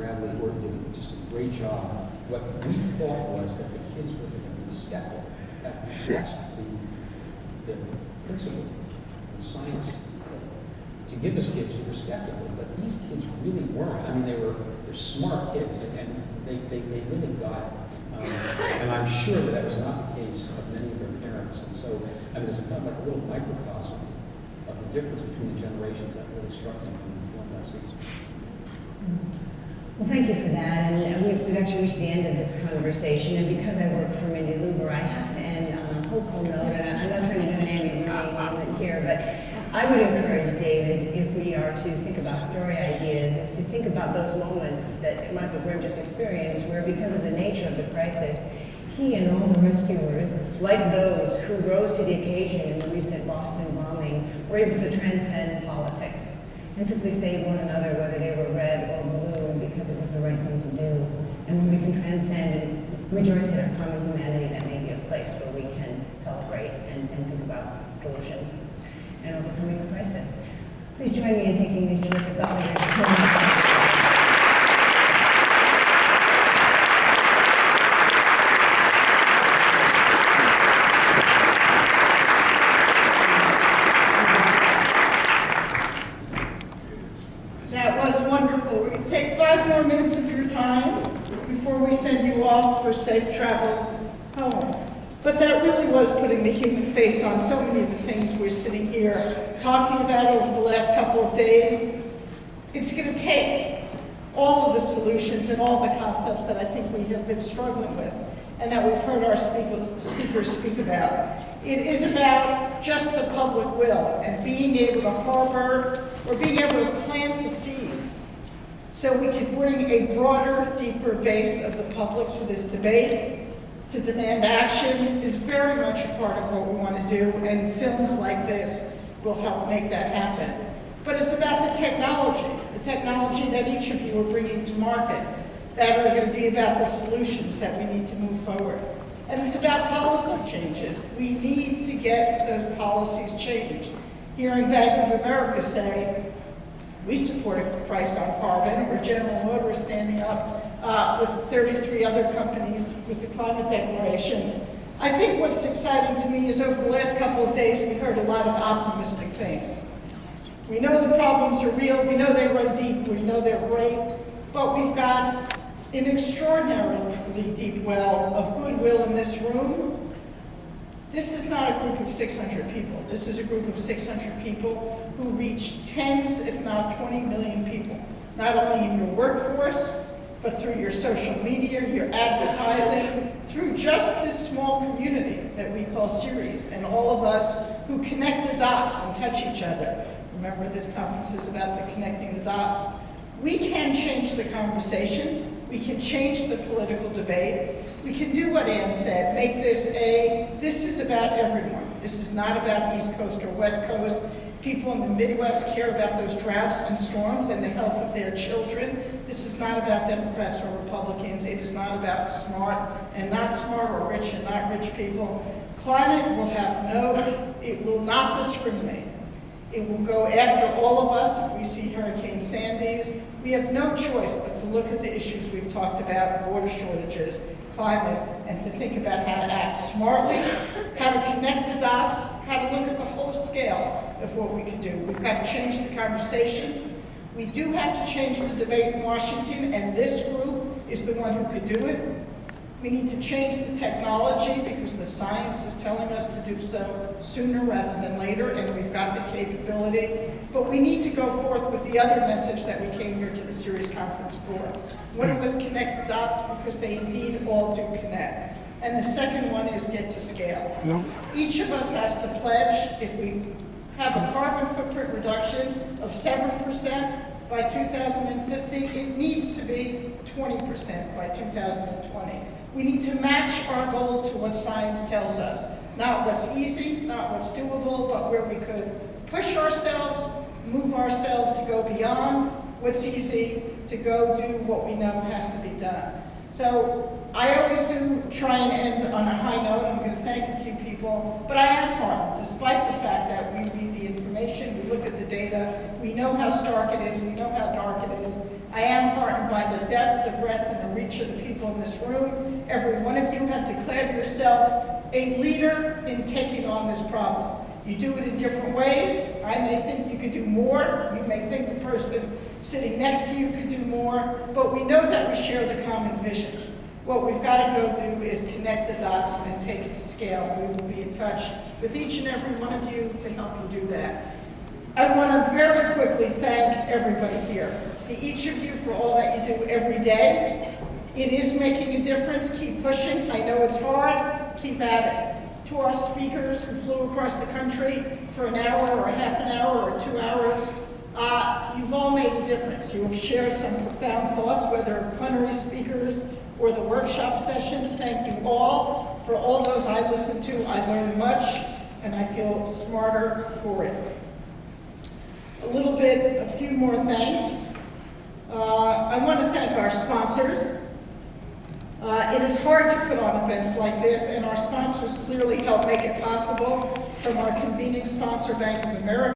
Bradley Horton did just a great job. What we thought was that the kids were going to be skeptical. That's the principle of science to give us kids who were skeptical, but these kids really weren't. I mean, they're smart kids, and they really got it. And I'm sure that was not the case of many of their parents. And so, I mean, it's kind of like a little microcosm of the difference between the generations that really struck me from the film that season. Well, thank you for that. And we've actually reached the end of this conversation. And because I work for Mindy Luber, I have to end on a hopeful note. And I'm not trying to do an Andy Rooney moment here, but I would encourage David, if we are to think about story ideas, is to think about those moments that Michael Grimm just experienced, where because of the nature of the crisis, he and all the rescuers, like those who rose to the occasion in the recent Boston bombing, were able to transcend politics and simply save one another, whether they were red or blue, because it was the right thing to do. And when we can transcend and rejoice in our common humanity, that may be a place where we can celebrate and think about solutions and overcoming the crisis. Please join me in thanking these terrific thought leaders. We send you off for safe travels home. But that really was putting the human face on so many of the things we're sitting here talking about over the last couple of days. It's going to take all of the solutions and all the concepts that I think we have been struggling with and that we've heard our speakers speak about. It is about just the public will and being able to harbor or being able to plant the seeds so we can bring a broader, deeper base of the public to this debate, to demand action, is very much a part of what we want to do, and films like this will help make that happen. But it's about the technology that each of you are bringing to market, that are going to be about the solutions that we need to move forward. And it's about policy changes. We need to get those policies changed. Hearing Bank of America say, we support a price on carbon, or General Motors standing up with 33 other companies with the climate declaration. I think what's exciting to me is over the last couple of days, we heard a lot of optimistic things. We know the problems are real, we know they run deep, we know they're great, but we've got an extraordinarily deep well of goodwill in this room. This is not a group of 600 people. This is a group of 600 people who reach tens, if not 20 million people, not only in your workforce, but through your social media, your advertising, through just this small community that we call Ceres, and all of us who connect the dots and touch each other. Remember, this conference is about the connecting the dots. We can change the conversation. We can change the political debate. We can do what Ann said, make this is about everyone. This is not about East Coast or West Coast. People in the Midwest care about those droughts and storms and the health of their children. This is not about Democrats or Republicans. It is not about smart and not smart, or rich and not rich people. Climate will have it will not discriminate. It will go after all of us if we see Hurricane Sandy's. We have no choice but to look at the issues we've talked about, water shortages, climate, and to think about how to act smartly, how to connect the dots, how to look at the whole scale of what we can do. We've got to change the conversation. We do have to change the debate in Washington, and this group is the one who could do it. We need to change the technology because the science is telling us to do so sooner rather than later, and we've got the capability. But we need to go forth with the other message that we came here to the Ceres conference for. One was connect the dots because they indeed all do connect. And the second one is get to scale. No. Each of us has to pledge, if we have a carbon footprint reduction of 7% by 2050, it needs to be 20% by 2020. We need to match our goals to what science tells us. Not what's easy, not what's doable, but where we could push ourselves, move ourselves to go beyond what's easy, to go do what we know has to be done. So I always do try and end on a high note. I'm going to thank a few people, but I am heartened, despite the fact that we read the information, we look at the data, we know how stark it is, we know how dark it is. I am heartened by the depth, the breadth, and the reach of the people in this room. Every one of you have declared yourself a leader in taking on this problem. You do it in different ways. I may think you could do more. You may think the person sitting next to you could do more, but we know that we share the common vision. What we've got to go do is connect the dots and take it to scale. We will be in touch with each and every one of you to help you do that. I want to very quickly thank everybody here, to each of you for all that you do every day. It is making a difference. Keep pushing. I know it's hard. Keep at it. To our speakers who flew across the country for an hour or a half an hour or 2 hours, you've all made a difference. You have shared some profound thoughts, whether plenary speakers or the workshop sessions. Thank you all. For all those I listened to, I learned much, and I feel smarter for it. A few more thanks. I want to thank our sponsors. It is hard to put on events like this, and our sponsors clearly help make it possible, from our convening sponsor, Bank of America,